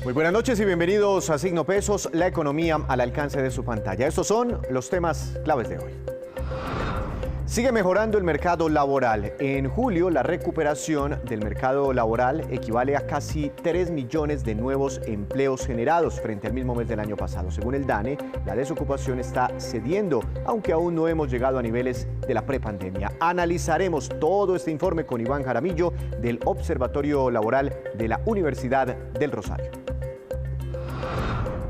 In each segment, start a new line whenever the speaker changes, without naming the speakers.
Muy buenas noches y bienvenidos a Signo Pesos, la economía al alcance de su pantalla. Estos son los temas claves de hoy. Sigue mejorando el mercado laboral. En julio, la recuperación del mercado laboral equivale a casi 3 millones de nuevos empleos generados frente al mismo mes del año pasado. Según el DANE, la desocupación está cediendo, aunque aún no hemos llegado a niveles de la prepandemia. Analizaremos todo este informe con Iván Jaramillo del Observatorio Laboral de la Universidad del Rosario.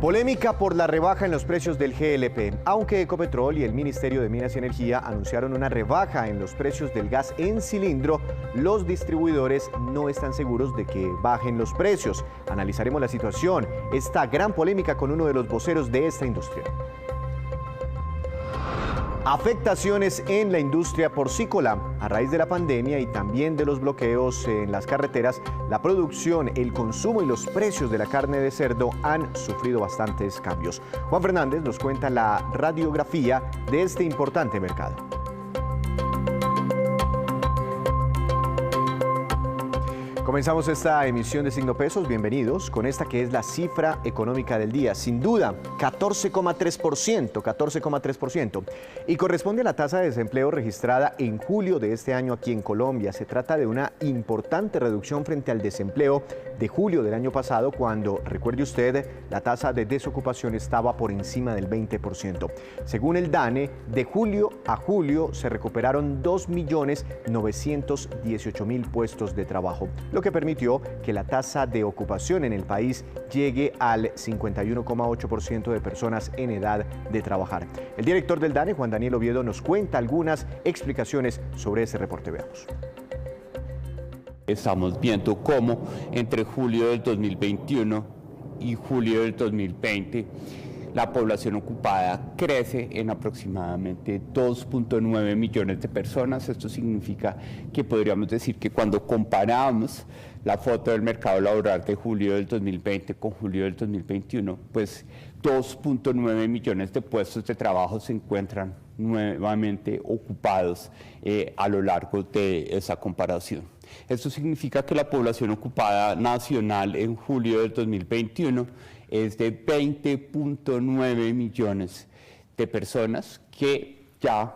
Polémica por la rebaja en los precios del GLP. Aunque Ecopetrol y el Ministerio de Minas y Energía anunciaron una rebaja en los precios del gas en cilindro, los distribuidores no están seguros de que bajen los precios. Analizaremos la situación, esta gran polémica con uno de los voceros de esta industria. Afectaciones en la industria porcícola. A raíz de la pandemia y también de los bloqueos en las carreteras, la producción, el consumo y los precios de la carne de cerdo han sufrido bastantes cambios. Juan Fernández nos cuenta la radiografía de este importante mercado. Comenzamos esta emisión de Signo Pesos, bienvenidos, con esta que es la cifra económica del día. Sin duda, 14,3%, y corresponde a la tasa de desempleo registrada en julio de este año aquí en Colombia. Se trata de una importante reducción frente al desempleo de julio del año pasado, cuando, recuerde usted, la tasa de desocupación estaba por encima del 20%. Según el DANE, de julio a julio se recuperaron 2.918.000 puestos de trabajo, lo que permitió que la tasa de ocupación en el país llegue al 51,8% de personas en edad de trabajar. El director del DANE, Juan Daniel Oviedo, nos cuenta algunas explicaciones sobre ese reporte. Veamos.
Estamos viendo cómo entre julio del 2021 y julio del 2020 la población ocupada crece en aproximadamente 2.9 millones de personas. Esto significa que podríamos decir que cuando comparamos la foto del mercado laboral de julio del 2020 con julio del 2021, pues 2.9 millones de puestos de trabajo se encuentran nuevamente ocupados a lo largo de esa comparación. Esto significa que la población ocupada nacional en julio del 2021 es de 20.9 millones de personas que ya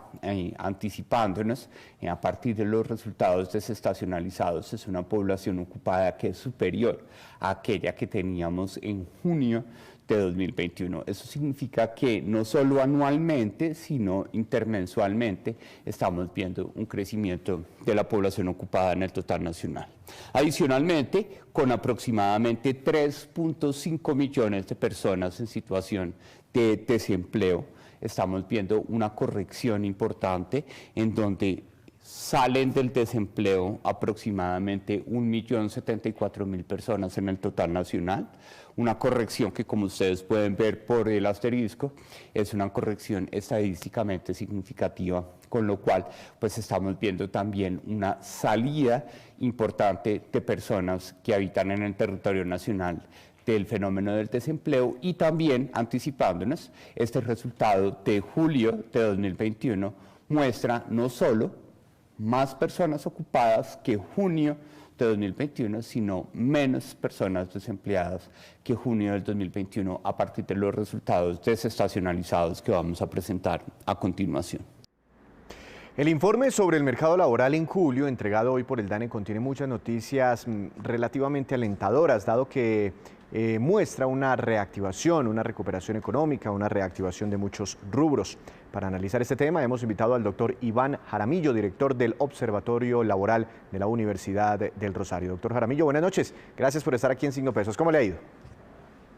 anticipándonos a partir de los resultados desestacionalizados, es una población ocupada que es superior a aquella que teníamos en junio de 2021. Eso significa que no solo anualmente, sino intermensualmente estamos viendo un crecimiento de la población ocupada en el total nacional. Adicionalmente, con aproximadamente 3.5 millones de personas en situación de desempleo, estamos viendo una corrección importante en donde salen del desempleo aproximadamente 1.074.000 personas en el total nacional. Una corrección que, como ustedes pueden ver por el asterisco, es una corrección estadísticamente significativa, con lo cual pues estamos viendo también una salida importante de personas que habitan en el territorio nacional del fenómeno del desempleo, y también anticipándonos, este resultado de julio de 2021 muestra no solo más personas ocupadas que junio de 2021, sino menos personas desempleadas que junio del 2021 a partir de los resultados desestacionalizados que vamos a presentar a continuación.
El informe sobre el mercado laboral en julio, entregado hoy por el DANE, contiene muchas noticias relativamente alentadoras, dado que muestra una reactivación, una recuperación económica, una reactivación de muchos rubros. Para analizar este tema hemos invitado al doctor Iván Jaramillo, director del Observatorio Laboral de la Universidad del Rosario. Doctor Jaramillo, buenas noches. Gracias por estar aquí en Signo Pesos. ¿Cómo le ha ido?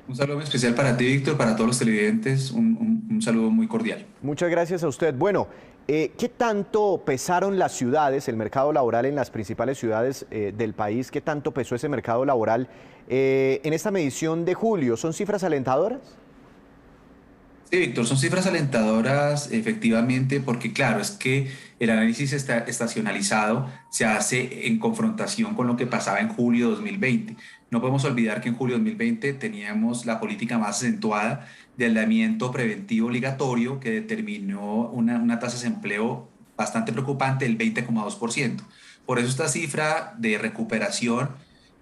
Un saludo muy especial para ti, Víctor, para todos los televidentes, un saludo muy cordial.
Muchas gracias a usted. Bueno, ¿qué tanto pesaron las ciudades, el mercado laboral en las principales ciudades del país? ¿Qué tanto pesó ese mercado laboral en esta medición de julio? ¿Son cifras alentadoras?
Sí, Víctor, son cifras alentadoras efectivamente porque claro, es que el análisis estacionalizado se hace en confrontación con lo que pasaba en julio de 2020. No podemos olvidar que en julio de 2020 teníamos la política más acentuada de aislamiento preventivo obligatorio que determinó una tasa de desempleo bastante preocupante, el 20,2%. Por eso esta cifra de recuperación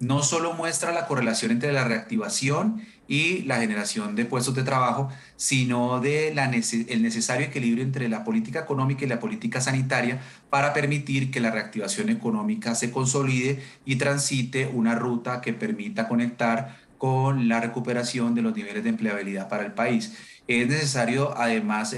no solo muestra la correlación entre la reactivación y la generación de puestos de trabajo, sino de el necesario equilibrio entre la política económica y la política sanitaria para permitir que la reactivación económica se consolide y transite una ruta que permita conectar con la recuperación de los niveles de empleabilidad para el país. Es necesario además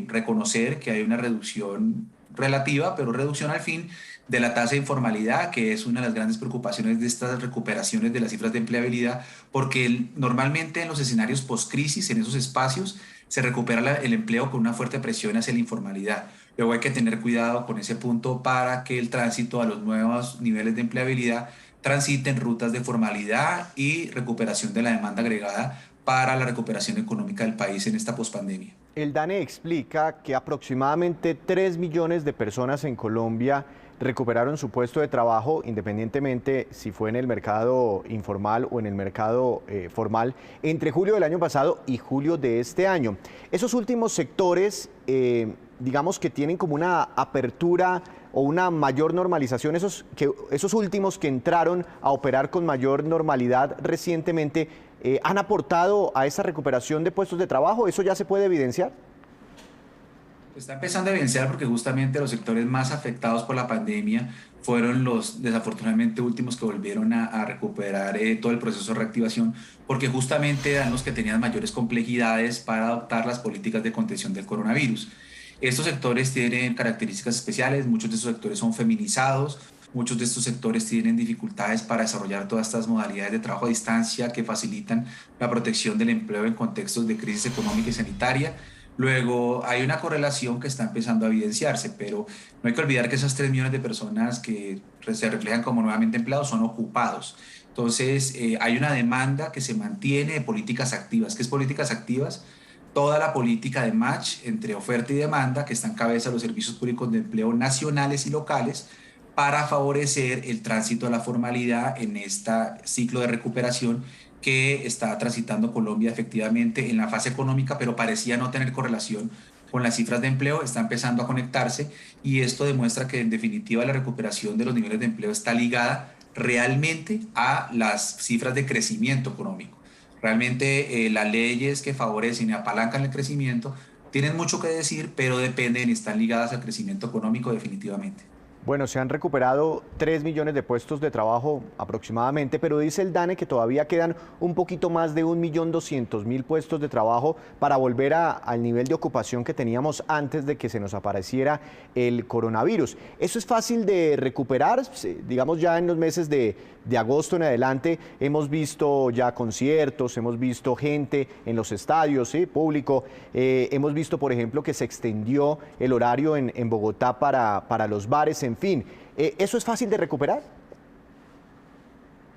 reconocer que hay una reducción relativa, pero reducción al fin de la tasa de informalidad, que es una de las grandes preocupaciones de estas recuperaciones de las cifras de empleabilidad, porque normalmente en los escenarios post-crisis, en esos espacios, se recupera el empleo con una fuerte presión hacia la informalidad. Luego hay que tener cuidado con ese punto para que el tránsito a los nuevos niveles de empleabilidad transite en rutas de formalidad y recuperación de la demanda agregada para la recuperación económica del país en esta pospandemia.
El DANE explica que aproximadamente 3 millones de personas en Colombia recuperaron su puesto de trabajo, independientemente si fue en el mercado informal o en el mercado formal, entre julio del año pasado y julio de este año. Esos últimos sectores, digamos que tienen como una apertura o una mayor normalización, esos últimos que entraron a operar con mayor normalidad recientemente, ¿han aportado a esa recuperación de puestos de trabajo? ¿Eso ya se puede evidenciar?
Está empezando a evidenciar porque justamente los sectores más afectados por la pandemia fueron los desafortunadamente últimos que volvieron a recuperar todo el proceso de reactivación, porque justamente eran los que tenían mayores complejidades para adoptar las políticas de contención del coronavirus. Estos sectores tienen características especiales, muchos de estos sectores son feminizados, muchos de estos sectores tienen dificultades para desarrollar todas estas modalidades de trabajo a distancia que facilitan la protección del empleo en contextos de crisis económica y sanitaria. Luego hay una correlación que está empezando a evidenciarse, pero no hay que olvidar que esas 3 millones de personas que se reflejan como nuevamente empleados son ocupados. Entonces hay una demanda que se mantiene de políticas activas. ¿Qué es políticas activas? Toda la política de match entre oferta y demanda que está en cabeza de los servicios públicos de empleo nacionales y locales para favorecer el tránsito a la formalidad en este ciclo de recuperación que está transitando Colombia efectivamente en la fase económica, pero parecía no tener correlación con las cifras de empleo, está empezando a conectarse y esto demuestra que en definitiva la recuperación de los niveles de empleo está ligada realmente a las cifras de crecimiento económico. Realmente las leyes que favorecen y apalancan el crecimiento tienen mucho que decir, pero dependen y están ligadas al crecimiento económico definitivamente.
Bueno, se han recuperado 3 millones de puestos de trabajo aproximadamente, pero dice el DANE que todavía quedan un poquito más de 1.200.000 puestos de trabajo para volver al nivel de ocupación que teníamos antes de que se nos apareciera el coronavirus. ¿Eso es fácil de recuperar? Digamos ya en los meses de agosto en adelante hemos visto ya conciertos, hemos visto gente en los estadios, ¿sí? Público. Hemos visto, por ejemplo, que se extendió el horario en Bogotá para los bares, en fin. ¿Eso es fácil de recuperar?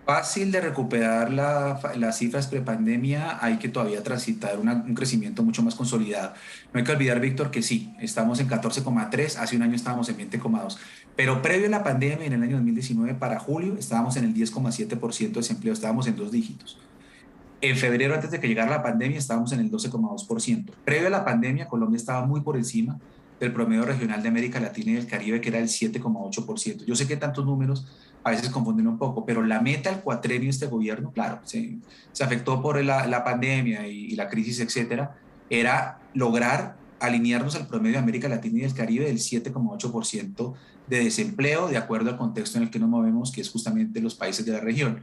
Fácil de recuperar las cifras prepandemia, hay que todavía transitar un crecimiento mucho más consolidado. No hay que olvidar, Víctor, que sí, estamos en 14,3, hace un año estábamos en 20,2, pero previo a la pandemia, en el año 2019, para julio, estábamos en el 10,7% de desempleo, estábamos en 2 dígitos. En febrero, antes de que llegara la pandemia, estábamos en el 12,2%. Previo a la pandemia, Colombia estaba muy por encima del promedio regional de América Latina y del Caribe, que era el 7,8%. Yo sé que tantos números a veces confunden un poco, pero la meta del cuatrenio de este gobierno, claro, se afectó por la pandemia y la crisis, etcétera, era lograr alinearnos al promedio de América Latina y del Caribe del 7,8% de desempleo, de acuerdo al contexto en el que nos movemos, que es justamente los países de la región.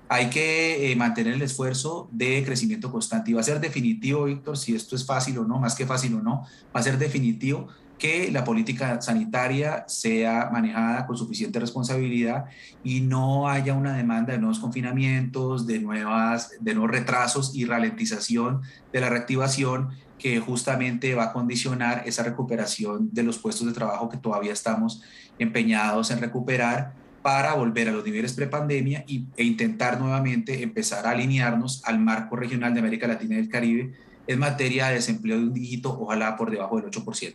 Hay que mantener el esfuerzo de crecimiento constante y va a ser definitivo, Víctor, si esto es fácil o no, más que fácil o no, va a ser definitivo que la política sanitaria sea manejada con suficiente responsabilidad y no haya una demanda de nuevos confinamientos, de nuevos retrasos y ralentización de la reactivación que justamente va a condicionar esa recuperación de los puestos de trabajo que todavía estamos empeñados en recuperar para volver a los niveles prepandemia e intentar nuevamente empezar a alinearnos al marco regional de América Latina y del Caribe en materia de desempleo de un dígito, ojalá por debajo del 8%.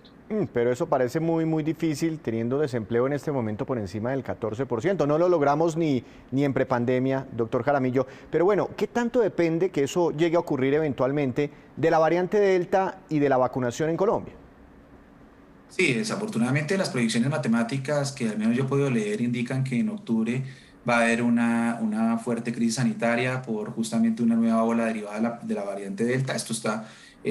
Pero eso parece muy difícil teniendo desempleo en este momento por encima del 14%. No lo logramos ni en prepandemia, doctor Jaramillo. Pero bueno, ¿qué tanto depende que eso llegue a ocurrir eventualmente de la variante Delta y de la vacunación en Colombia?
Sí, desafortunadamente las proyecciones matemáticas que al menos yo he podido leer indican que en octubre va a haber una fuerte crisis sanitaria por justamente una nueva ola derivada de la variante Delta. Esto está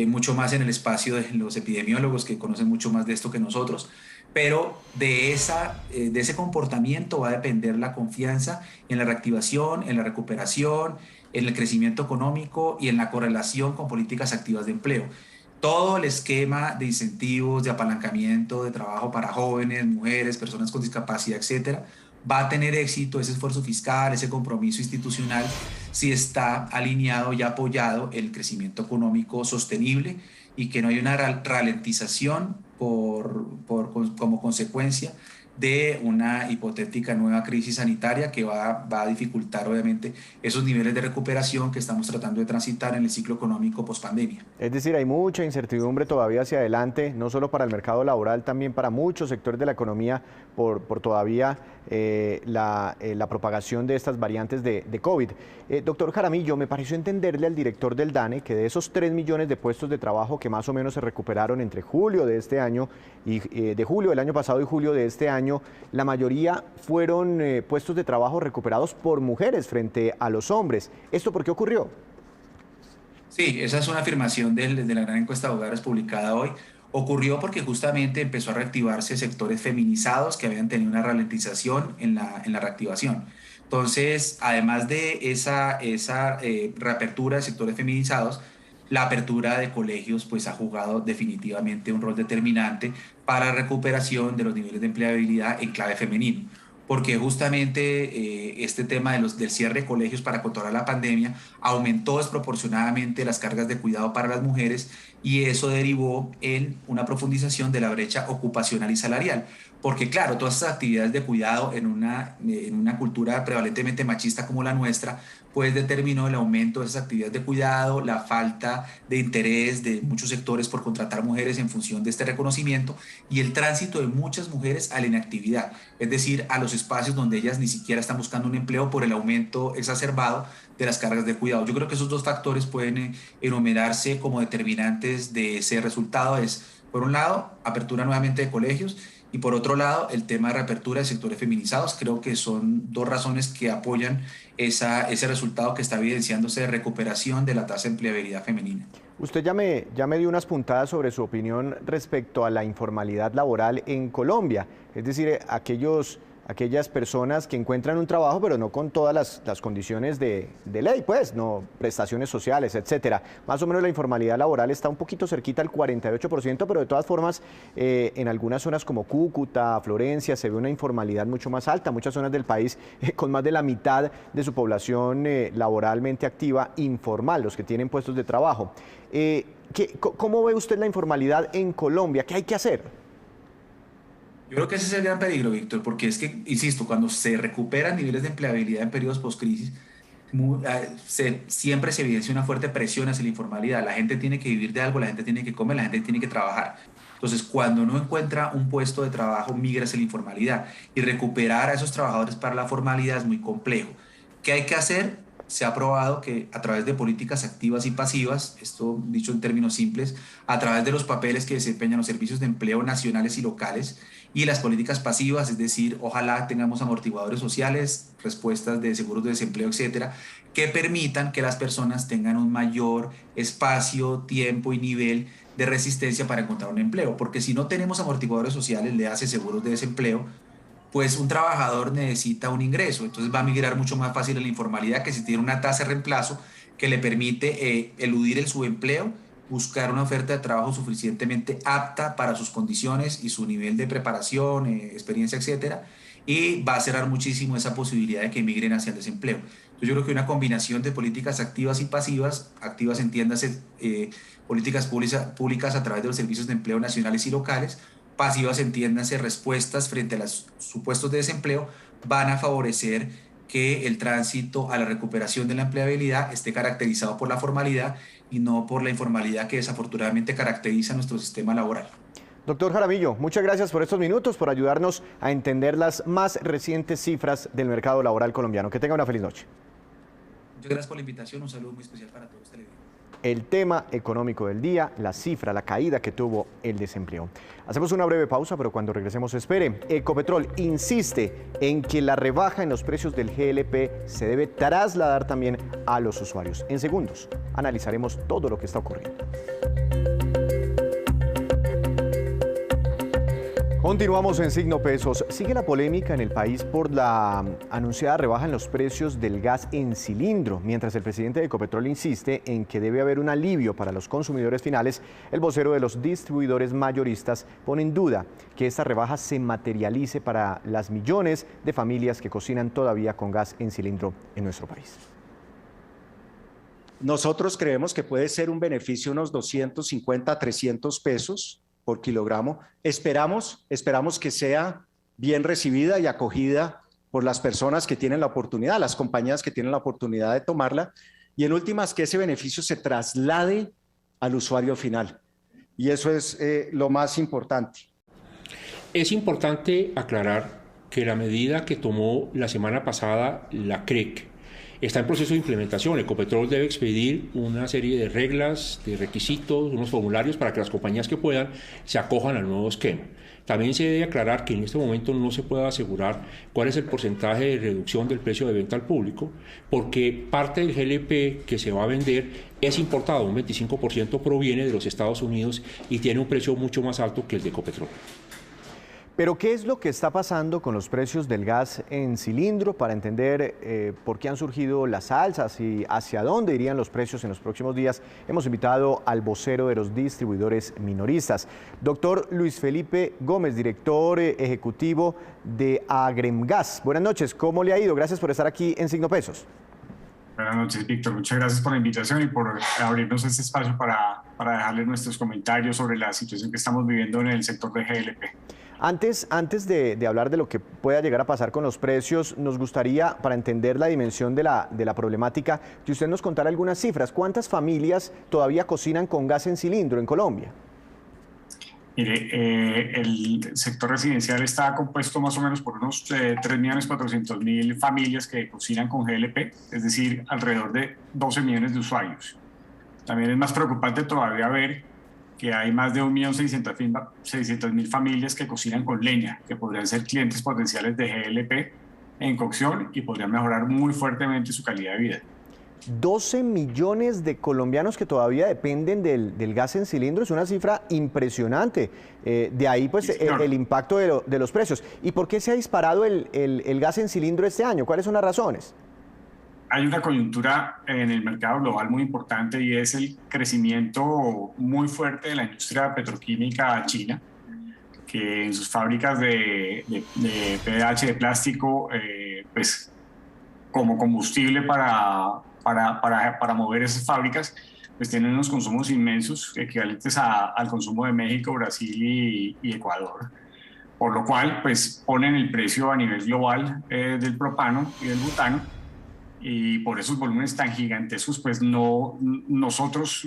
mucho más en el espacio de los epidemiólogos que conocen mucho más de esto que nosotros, pero de ese comportamiento va a depender la confianza en la reactivación, en la recuperación, en el crecimiento económico y en la correlación con políticas activas de empleo. Todo el esquema de incentivos, de apalancamiento, de trabajo para jóvenes, mujeres, personas con discapacidad, etcétera, va a tener éxito ese esfuerzo fiscal, ese compromiso institucional, si está alineado y apoyado el crecimiento económico sostenible y que no hay una ralentización como consecuencia de una hipotética nueva crisis sanitaria que va a dificultar obviamente esos niveles de recuperación que estamos tratando de transitar en el ciclo económico post-pandemia.
Es decir, hay mucha incertidumbre todavía hacia adelante, no solo para el mercado laboral, también para muchos sectores de la economía por todavía la propagación de estas variantes de COVID. Doctor Jaramillo, me pareció entenderle al director del DANE que de esos 3 millones de puestos de trabajo que más o menos se recuperaron entre julio de este año y de julio del año pasado y julio de este año, la mayoría fueron puestos de trabajo recuperados por mujeres frente a los hombres. ¿Esto por qué ocurrió?
Sí, esa es una afirmación de la gran encuesta de hogares publicada hoy. Ocurrió porque justamente empezó a reactivarse sectores feminizados que habían tenido una ralentización en la reactivación. Entonces, además de esa reapertura de sectores feminizados, la apertura de colegios pues ha jugado definitivamente un rol determinante para la recuperación de los niveles de empleabilidad en clave femenino, porque justamente este tema del cierre de colegios para controlar la pandemia aumentó desproporcionadamente las cargas de cuidado para las mujeres y eso derivó en una profundización de la brecha ocupacional y salarial. Porque claro, todas estas actividades de cuidado en una cultura prevalentemente machista como la nuestra, pues determinó el aumento de esas actividades de cuidado, la falta de interés de muchos sectores por contratar mujeres en función de este reconocimiento y el tránsito de muchas mujeres a la inactividad, es decir, a los espacios donde ellas ni siquiera están buscando un empleo por el aumento exacerbado de las cargas de cuidado. Yo creo que esos dos factores pueden enumerarse como determinantes de ese resultado. Es, por un lado, apertura nuevamente de colegios y por otro lado, el tema de reapertura de sectores feminizados. Creo que son dos razones que apoyan ese resultado que está evidenciándose de recuperación de la tasa de empleabilidad femenina.
Usted ya me dio unas puntadas sobre su opinión respecto a la informalidad laboral en Colombia, es decir, aquellas personas que encuentran un trabajo pero no con todas las condiciones de ley, pues, no prestaciones sociales, etcétera. Más o menos la informalidad laboral está un poquito cerquita al 48%, pero de todas formas en algunas zonas como Cúcuta, Florencia, se ve una informalidad mucho más alta, muchas zonas del país con más de la mitad de su población laboralmente activa informal, los que tienen puestos de trabajo. ¿Cómo ve usted la informalidad en Colombia? ¿Qué hay que hacer?
Yo creo que ese es el gran peligro, Víctor, porque es que, insisto, cuando se recuperan niveles de empleabilidad en periodos post-crisis, siempre se evidencia una fuerte presión hacia la informalidad. La gente tiene que vivir de algo, la gente tiene que comer, la gente tiene que trabajar. Entonces, cuando no encuentra un puesto de trabajo, migra hacia la informalidad. Y recuperar a esos trabajadores para la formalidad es muy complejo. ¿Qué hay que hacer? Se ha probado que a través de políticas activas y pasivas, esto dicho en términos simples, a través de los papeles que desempeñan los servicios de empleo nacionales y locales y las políticas pasivas, es decir, ojalá tengamos amortiguadores sociales, respuestas de seguros de desempleo, etcétera, que permitan que las personas tengan un mayor espacio, tiempo y nivel de resistencia para encontrar un empleo. Porque si no tenemos amortiguadores sociales, le hace seguros de desempleo, pues un trabajador necesita un ingreso, entonces va a migrar mucho más fácil a la informalidad que si tiene una tasa de reemplazo que le permite eludir el subempleo, buscar una oferta de trabajo suficientemente apta para sus condiciones y su nivel de preparación, experiencia, etcétera, y va a cerrar muchísimo esa posibilidad de que migren hacia el desempleo. Entonces yo creo que una combinación de políticas activas y pasivas, activas entiéndase políticas públicas a través de los servicios de empleo nacionales y locales, pasivas, entiéndanse, respuestas frente a los supuestos de desempleo, van a favorecer que el tránsito a la recuperación de la empleabilidad esté caracterizado por la formalidad y no por la informalidad que desafortunadamente caracteriza nuestro sistema laboral.
Doctor Jaramillo, muchas gracias por estos minutos, por ayudarnos a entender las más recientes cifras del mercado laboral colombiano. Que tenga una feliz noche.
Muchas gracias por la invitación, un saludo muy especial para todos ustedes.
el tema económico del día, la cifra, la caída que tuvo el desempleo. Hacemos una breve pausa, pero cuando regresemos espere. Ecopetrol insiste en que la rebaja en los precios del GLP se debe trasladar también a los usuarios. En segundos analizaremos todo lo que está ocurriendo. Continuamos en Signo Pesos. Sigue la polémica en el país por la anunciada rebaja en los precios del gas en cilindro. Mientras el presidente de Ecopetrol insiste en que debe haber un alivio para los consumidores finales, el vocero de los distribuidores mayoristas pone en duda que esta rebaja se materialice para las millones de familias que cocinan todavía con gas en cilindro en nuestro país.
Nosotros creemos que puede ser un beneficio unos 250 a 300 pesos por kilogramo. Esperamos que sea bien recibida y acogida por las personas que tienen la oportunidad, las compañías que tienen la oportunidad de tomarla, y en últimas que ese beneficio se traslade al usuario final. Y eso es lo más importante.
Es importante aclarar que la medida que tomó la semana pasada la CREC está en proceso de implementación. Ecopetrol debe expedir una serie de reglas, de requisitos, unos formularios para que las compañías que puedan se acojan al nuevo esquema. También se debe aclarar que en este momento no se puede asegurar cuál es el porcentaje de reducción del precio de venta al público, porque parte del GLP que se va a vender es importado, un 25% proviene de los Estados Unidos y tiene un precio mucho más alto que el de Ecopetrol.
Pero, ¿qué es lo que está pasando con los precios del gas en cilindro para entender por qué han surgido las alzas y hacia dónde irían los precios en los próximos días? Hemos invitado al vocero de los distribuidores minoristas, doctor Luis Felipe Gómez, director ejecutivo de Agremgas. Buenas noches, ¿cómo le ha ido? Gracias por estar aquí en Signo Pesos.
Buenas noches, Víctor. Muchas gracias por la invitación y por abrirnos este espacio para dejarles nuestros comentarios sobre la situación que estamos viviendo en el sector de GLP.
Antes de hablar de lo que pueda llegar a pasar con los precios, nos gustaría, para entender la dimensión de la problemática, que usted nos contara algunas cifras. ¿Cuántas familias todavía cocinan con gas en cilindro en Colombia?
Mire, el sector residencial está compuesto más o menos por unos 3.400.000 familias que cocinan con GLP, es decir, alrededor de 12 millones de usuarios. También es más preocupante todavía ver que hay más de 1.600.000 familias que cocinan con leña, que podrían ser clientes potenciales de GLP en cocción y podrían mejorar muy fuertemente su calidad de vida.
12 millones de colombianos que todavía dependen del gas en cilindro, es una cifra impresionante. De ahí pues sí, el impacto de los precios. ¿Y por qué se ha disparado el gas en cilindro este año? ¿Cuáles son las razones?
Hay una coyuntura en el mercado global muy importante y es el crecimiento muy fuerte de la industria petroquímica china, que en sus fábricas de PDH de plástico, pues como combustible para mover esas fábricas, pues tienen unos consumos inmensos equivalentes al consumo de México, Brasil y Ecuador. Por lo cual, pues ponen el precio a nivel global del propano y del butano. Y por esos volúmenes tan gigantescos, pues nosotros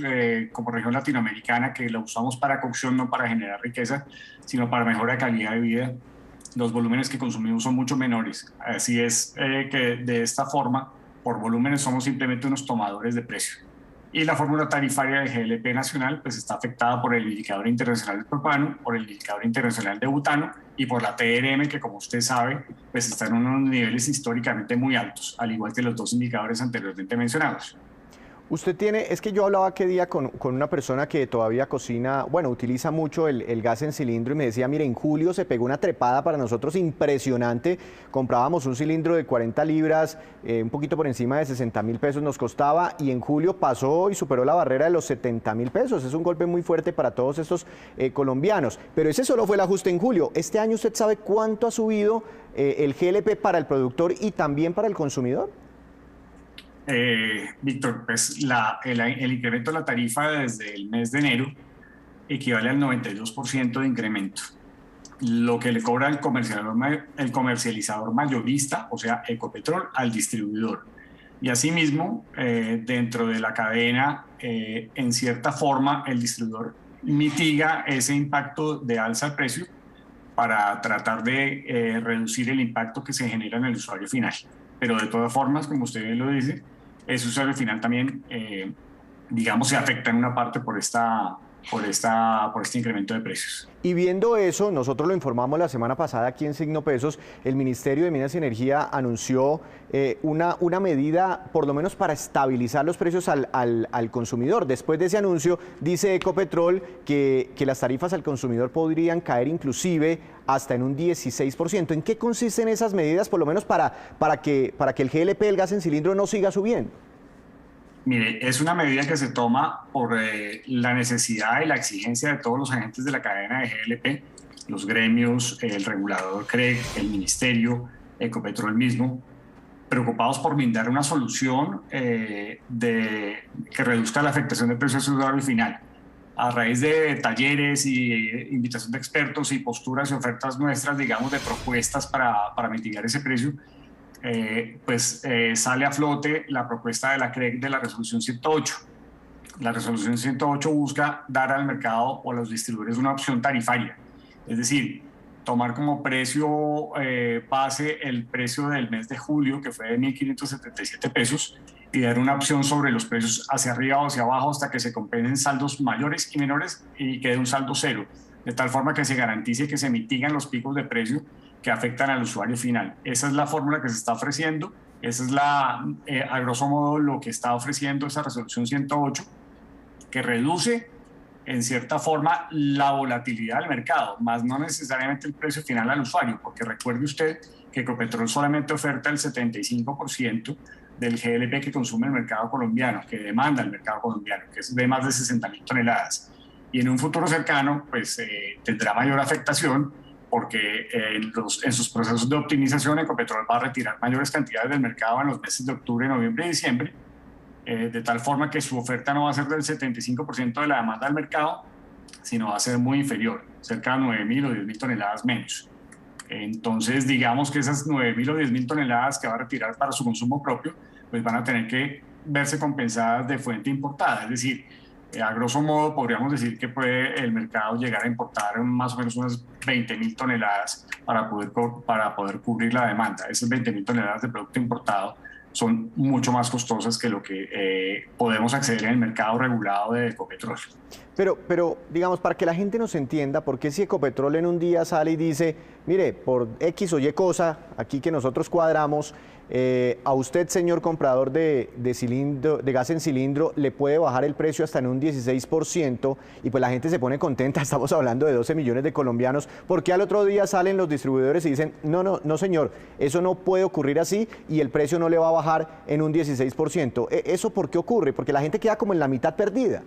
como región latinoamericana, que la usamos para cocción, no para generar riqueza, sino para mejora de calidad de vida, los volúmenes que consumimos son mucho menores. Así es que de esta forma, por volúmenes, somos simplemente unos tomadores de precio. Y la fórmula tarifaria de GLP nacional pues está afectada por el indicador internacional de propano, por el indicador internacional de butano y por la TRM, que como usted sabe, pues está en unos niveles históricamente muy altos, al igual que los dos indicadores anteriormente mencionados.
Usted tiene, es que yo hablaba aquel día con una persona que todavía cocina, bueno, utiliza mucho el gas en cilindro y me decía, mire, en julio se pegó una trepada para nosotros impresionante, comprábamos un cilindro de 40 libras, un poquito por encima de 60.000 pesos nos costaba y en julio pasó y superó la barrera de los 70.000 pesos, es un golpe muy fuerte para todos estos colombianos, pero ese solo fue el ajuste en julio. Este año ¿usted sabe cuánto ha subido el GLP para el productor y también para el consumidor?
Víctor, pues el incremento de la tarifa desde el mes de enero equivale al 92% de incremento. Lo que le cobra el comercializador mayorista, o sea, Ecopetrol, al distribuidor. Y asimismo, dentro de la cadena, en cierta forma, el distribuidor mitiga ese impacto de alza de precio para tratar de reducir el impacto que se genera en el usuario final. Pero de todas formas, como usted lo dice, ese usuario final también digamos, se afecta en una parte por este incremento de precios.
Y viendo eso, nosotros lo informamos la semana pasada aquí en Signo Pesos, el Ministerio de Minas y Energía anunció una medida, por lo menos para estabilizar los precios al consumidor. Después de ese anuncio, dice Ecopetrol que las tarifas al consumidor podrían caer inclusive hasta en un 16%. ¿En qué consisten esas medidas, por lo menos para que el GLP, el gas en cilindro, no siga subiendo?
Mire, es una medida que se toma por la necesidad y la exigencia de todos los agentes de la cadena de GLP, los gremios, el regulador CREG, el ministerio, Ecopetrol mismo, preocupados por brindar una solución que reduzca la afectación del precio del usuario final. A raíz de talleres y invitación de expertos y posturas y ofertas nuestras, digamos, de propuestas para mitigar ese precio, sale a flote la propuesta de la CREG de la resolución 108. La resolución 108 busca dar al mercado o a los distribuidores una opción tarifaria, es decir, tomar como precio base el precio del mes de julio, que fue de 1.577 pesos, y dar una opción sobre los precios hacia arriba o hacia abajo hasta que se compensen saldos mayores y menores y quede un saldo cero, de tal forma que se garantice que se mitigan los picos de precio que afectan al usuario final. Esa es la fórmula que se está ofreciendo, esa es a grosso modo lo que está ofreciendo esa resolución 108, que reduce en cierta forma la volatilidad del mercado, más no necesariamente el precio final al usuario, porque recuerde usted que Ecopetrol solamente oferta el 75% del GLP que consume el mercado colombiano, que demanda el mercado colombiano, que es de más de 60.000 toneladas. Y en un futuro cercano, pues tendrá mayor afectación, porque en sus procesos de optimización Ecopetrol va a retirar mayores cantidades del mercado en los meses de octubre, noviembre y diciembre, de tal forma que su oferta no va a ser del 75% de la demanda del mercado, sino va a ser muy inferior, cerca de 9.000 o 10.000 toneladas menos. Entonces, digamos que esas 9.000 o 10.000 toneladas que va a retirar para su consumo propio, pues van a tener que verse compensadas de fuente importada, es decir, a grosso modo podríamos decir que puede el mercado llegar a importar más o menos unas 20.000 toneladas para poder cubrir la demanda. Esas 20.000 toneladas de producto importado son mucho más costosas que lo que podemos acceder en el mercado regulado de Ecopetrol.
Pero, digamos, para que la gente nos entienda, ¿por qué si Ecopetrol en un día sale y dice, mire, por X o Y cosa, aquí que nosotros cuadramos, a usted, señor comprador de gas en cilindro, le puede bajar el precio hasta en un 16%, y pues la gente se pone contenta, estamos hablando de 12 millones de colombianos, ¿por qué al otro día salen los distribuidores y dicen, no señor, eso no puede ocurrir así y el precio no le va a bajar en un 16%? ¿Eso por qué ocurre? Porque la gente queda como en la mitad perdida.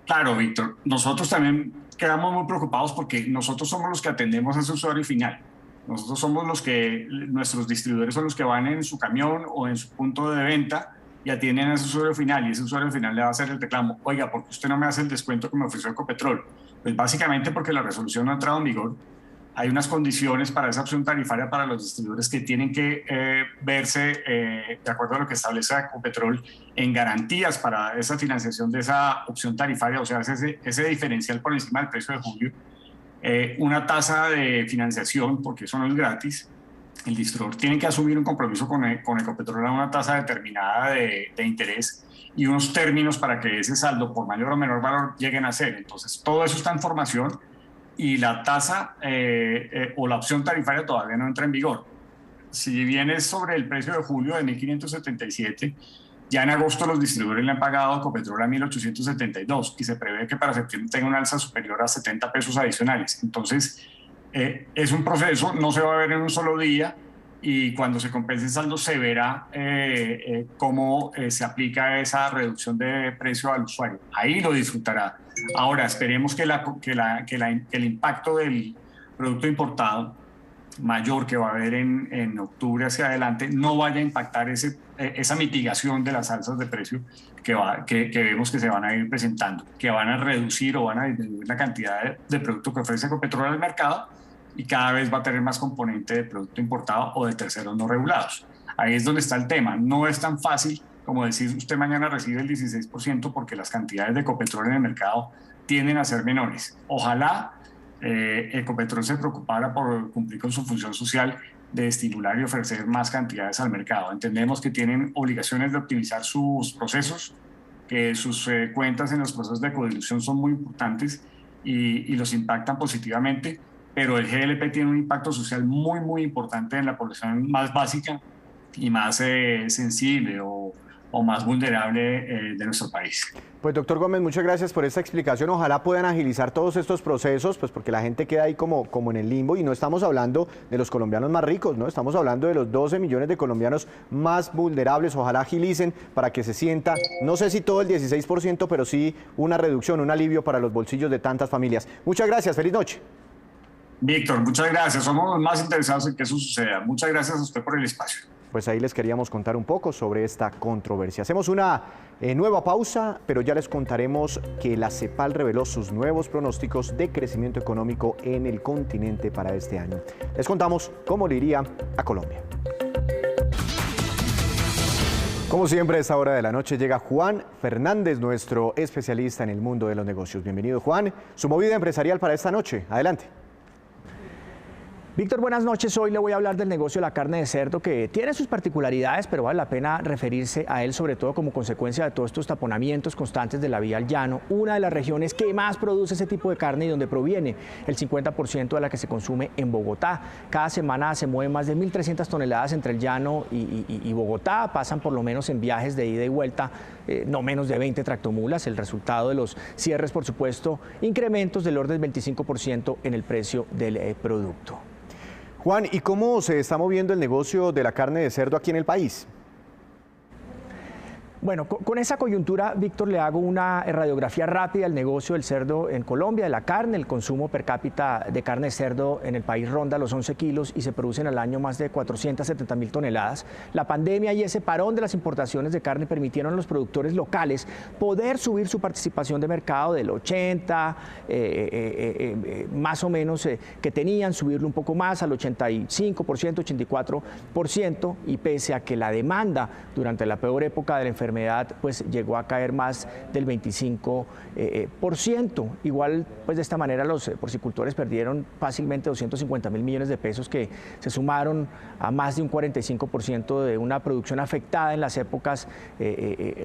Claro, Víctor, nosotros también quedamos muy preocupados porque nosotros somos los que atendemos a ese usuario final. Nosotros somos nuestros distribuidores son los que van en su camión o en su punto de venta y atienden a ese usuario final, y ese usuario final le va a hacer el reclamo, oiga, ¿por qué usted no me hace el descuento que me ofreció Ecopetrol? Pues básicamente porque la resolución no ha entrado en vigor. Hay unas condiciones para esa opción tarifaria para los distribuidores que tienen que verse, de acuerdo a lo que establece Ecopetrol, en garantías para esa financiación de esa opción tarifaria, o sea, ese diferencial por encima del precio de julio, una tasa de financiación, porque eso no es gratis. El distribuidor tiene que asumir un compromiso con Ecopetrol a una tasa determinada de interés y unos términos para que ese saldo, por mayor o menor valor, lleguen a ser. Entonces, todo eso está en formación, y la tasa o la opción tarifaria todavía no entra en vigor. Si bien es sobre el precio de julio de 1.577, ya en agosto los distribuidores le han pagado a Ecopetrol a 1.872 y se prevé que para septiembre tenga una alza superior a 70 pesos adicionales. Entonces, es un proceso, no se va a ver en un solo día, y cuando se compense el saldo se verá cómo se aplica esa reducción de precio al usuario. Ahí lo disfrutará. Ahora, esperemos que el impacto del producto importado mayor que va a haber en octubre hacia adelante no vaya a impactar esa mitigación de las alzas de precio que vemos que se van a ir presentando, que van a reducir o van a disminuir la cantidad de producto que ofrece Ecopetrol al mercado, y cada vez va a tener más componente de producto importado o de terceros no regulados. Ahí es donde está el tema. No es tan fácil como decir usted mañana recibe el 16%, porque las cantidades de Ecopetrol en el mercado tienden a ser menores. Ojalá Ecopetrol se preocupara por cumplir con su función social de estimular y ofrecer más cantidades al mercado. Entendemos que tienen obligaciones de optimizar sus procesos, que sus cuentas en los procesos de codilución son muy importantes y los impactan positivamente, pero el GLP tiene un impacto social muy, muy importante en la población más básica y más sensible o más vulnerable de nuestro país.
Pues doctor Gómez, muchas gracias por esta explicación. Ojalá puedan agilizar todos estos procesos, pues porque la gente queda ahí como en el limbo y no estamos hablando de los colombianos más ricos, ¿no? Estamos hablando de los 12 millones de colombianos más vulnerables. Ojalá agilicen para que se sienta, no sé si todo el 16%, pero sí una reducción, un alivio para los bolsillos de tantas familias. Muchas gracias, feliz noche.
Víctor, muchas gracias. Somos los más interesados en que eso suceda. Muchas gracias a usted por el espacio.
Pues ahí les queríamos contar un poco sobre esta controversia. Hacemos una nueva pausa, pero ya les contaremos que la CEPAL reveló sus nuevos pronósticos de crecimiento económico en el continente para este año. Les contamos cómo le iría a Colombia. Como siempre, a esta hora de la noche llega Juan Fernández, nuestro especialista en el mundo de los negocios. Bienvenido, Juan. Su movida empresarial para esta noche. Adelante.
Víctor, buenas noches. Hoy le voy a hablar del negocio de la carne de cerdo, que tiene sus particularidades, pero vale la pena referirse a él, sobre todo como consecuencia de todos estos taponamientos constantes de la vía al llano, una de las regiones que más produce ese tipo de carne y donde proviene el 50% de la que se consume en Bogotá. Cada semana se mueven más de 1.300 toneladas entre el llano y Bogotá, pasan por lo menos en viajes de ida y vuelta no menos de 20 tractomulas. El resultado de los cierres, por supuesto, incrementos del orden del 25% en el precio del producto.
Juan, ¿y cómo se está moviendo el negocio de la carne de cerdo aquí en el país?
Bueno, con esa coyuntura, Víctor, le hago una radiografía rápida del negocio del cerdo en Colombia, de la carne. El consumo per cápita de carne de cerdo en el país ronda los 11 kilos y se producen al año más de 470.000 toneladas. La pandemia y ese parón de las importaciones de carne permitieron a los productores locales poder subir su participación de mercado del 80, más o menos, que tenían, subirlo un poco más al 85%, 84%, y pese a que la demanda durante la peor época de la enfermedad pues llegó a caer más del 25%. Igual, pues de esta manera los porcicultores perdieron fácilmente 250.000 millones de pesos, que se sumaron a más de un 45% de una producción afectada en las épocas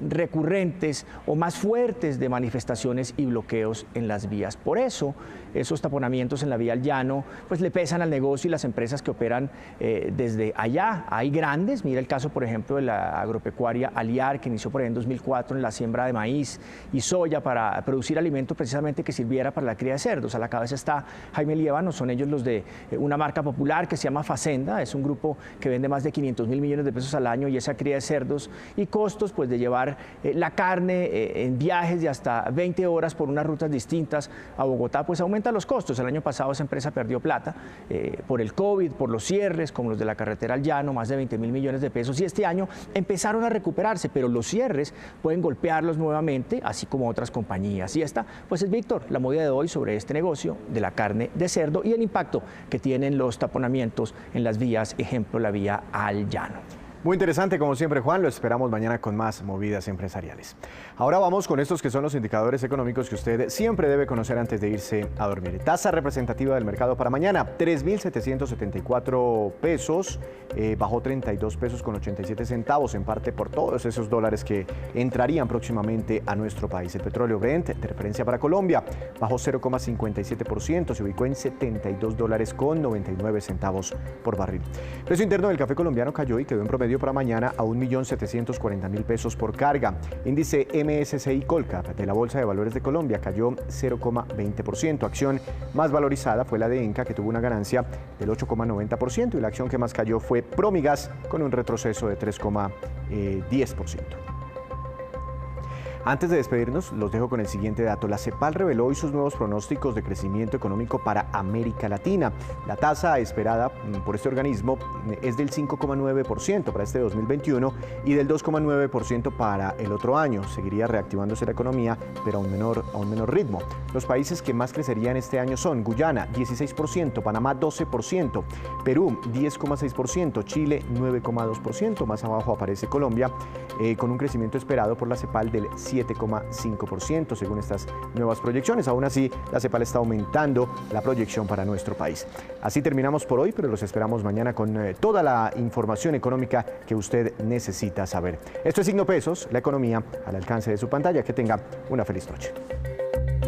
recurrentes o más fuertes de manifestaciones y bloqueos en las vías. Por eso, esos taponamientos en la vía al llano pues le pesan al negocio y las empresas que operan desde allá. Hay grandes, mira el caso, por ejemplo, de la agropecuaria Aliar, que inició por ahí en 2004 en la siembra de maíz y soya para producir alimento precisamente que sirviera para la cría de cerdos. A la cabeza está Jaime Liévano, son ellos los de una marca popular que se llama Facenda. Es un grupo que vende más de 500.000 millones de pesos al año y esa cría de cerdos, y costos pues de llevar la carne en viajes de hasta 20 horas por unas rutas distintas a Bogotá, pues aumenta los costos. El año pasado esa empresa perdió plata por el COVID, por los cierres, como los de la carretera al llano, más de 20.000 millones de pesos, y este año empezaron a recuperarse, pero los cierres pueden golpearlos nuevamente, así como otras compañías. Y esta, pues es, Víctor, la movida de hoy sobre este negocio de la carne de cerdo y el impacto que tienen los taponamientos en las vías, ejemplo, la vía al llano.
Muy interesante, como siempre, Juan. Lo esperamos mañana con más movidas empresariales. Ahora vamos con estos que son los indicadores económicos que usted siempre debe conocer antes de irse a dormir. Tasa representativa del mercado para mañana, 3.774 pesos, bajó 32 pesos con 87 centavos, en parte por todos esos dólares que entrarían próximamente a nuestro país. El petróleo Brent, de referencia para Colombia, bajó 0,57%, se ubicó en 72 dólares con 99 centavos por barril. El precio interno del café colombiano cayó y quedó en promedio para mañana a 1.740.000 pesos por carga. Índice MSCI Colcap de la Bolsa de Valores de Colombia cayó 0,20%. Acción más valorizada fue la de Enca, que tuvo una ganancia del 8,90%, y la acción que más cayó fue Promigas, con un retroceso de 3,10%. Antes de despedirnos, los dejo con el siguiente dato. La CEPAL reveló hoy sus nuevos pronósticos de crecimiento económico para América Latina. La tasa esperada por este organismo es del 5,9% para este 2021 y del 2,9% para el otro año. Seguiría reactivándose la economía, pero a un menor ritmo. Los países que más crecerían este año son Guyana, 16%, Panamá, 12%, Perú, 10,6%, Chile, 9,2%. Más abajo aparece Colombia, con un crecimiento esperado por la CEPAL del 7,5% según estas nuevas proyecciones. Aún así, la CEPAL está aumentando la proyección para nuestro país. Así terminamos por hoy, pero los esperamos mañana con toda la información económica que usted necesita saber. Esto es Signo Pesos, la economía al alcance de su pantalla. Que tenga una feliz noche.